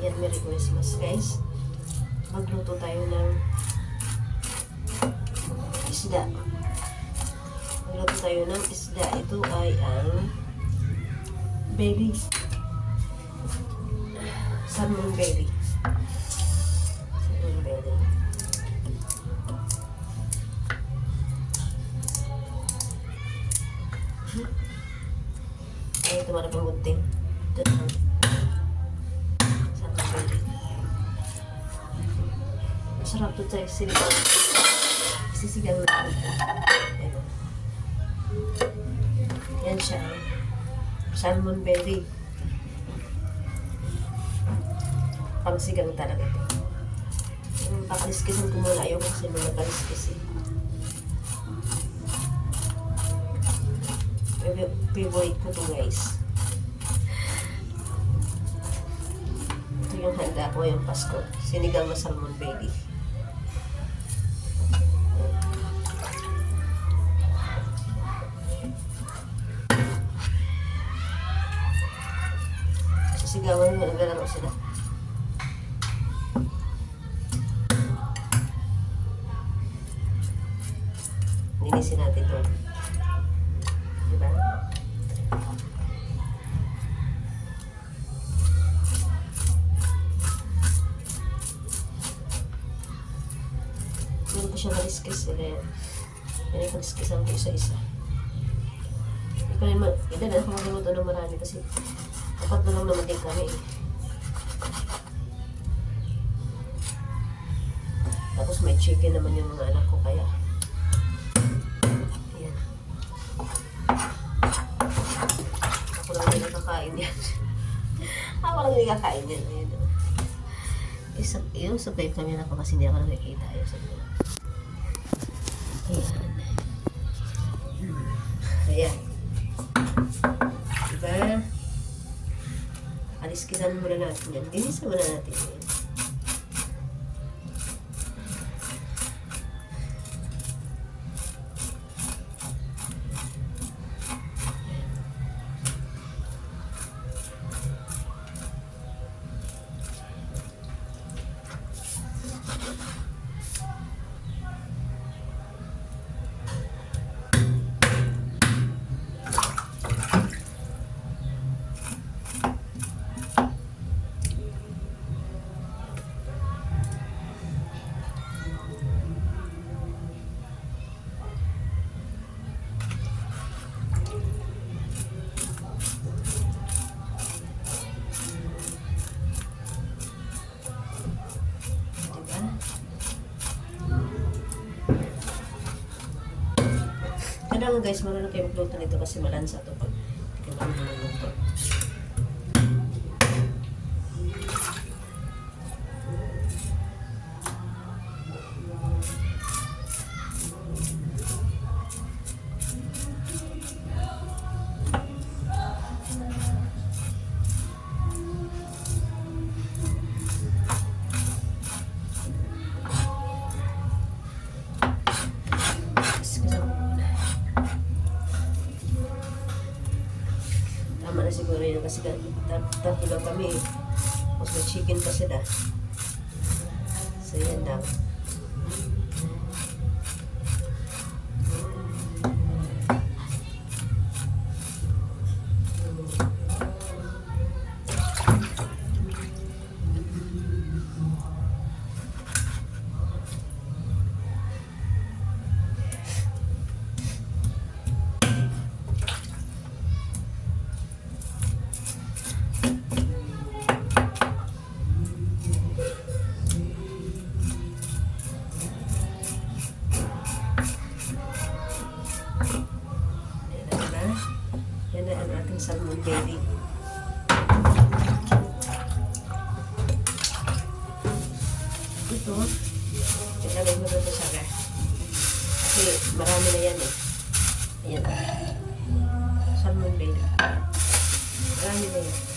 Ayan, Merry Christmas guys. Magluto tayo ng isda. Magluto tayo ng isda. Ito ay ang belly. Salmon belly. Salmon belly. Ay, ito marapang gunting. Salmon belly. Masarap ito tayo sinigang. Sisigang na ito. Yan siya. Salmon belly. Pangsigang talaga ito. Pakaliskisan ko muna. Ayaw kasi mga kaliskis eh. Favorite ko ito guys. Ito yung handa ko yung Pasko. Sinigang na salmon belly. Sisigawan mo, naglalaro sila. Linisin natin ito. Diba? Hindi ko siya maliskis. Pinipagskisan ko isa-isa. Hindi ko naman, hindi na ako magluto ng marami kasi dapat na lang naman din kami eh. Tapos may chicken naman yung mga anak ko kaya ayan. Ako lang hindi nakakain yan. Ako lang hindi nakakain yan. Ayan. Yung subscribe kami na ako kasi hindi ako nakikita. Ayan. Ayan. Diba? Aliskisan muna natin yan. Linisan muna natin yan. Kailangan guys, marunong kayo magluto nito kasi malansa ito pag kailangan mo magluto. Tama na siguro yun kasi tatlo lang kami eh. Tapos may chicken pa sila. So yan lang. Yan na ang ating salmon belly. Ito, ilagay mo dito sa gas. Kasi marami na yan eh. Ayan. Salmon belly. Marami na yan.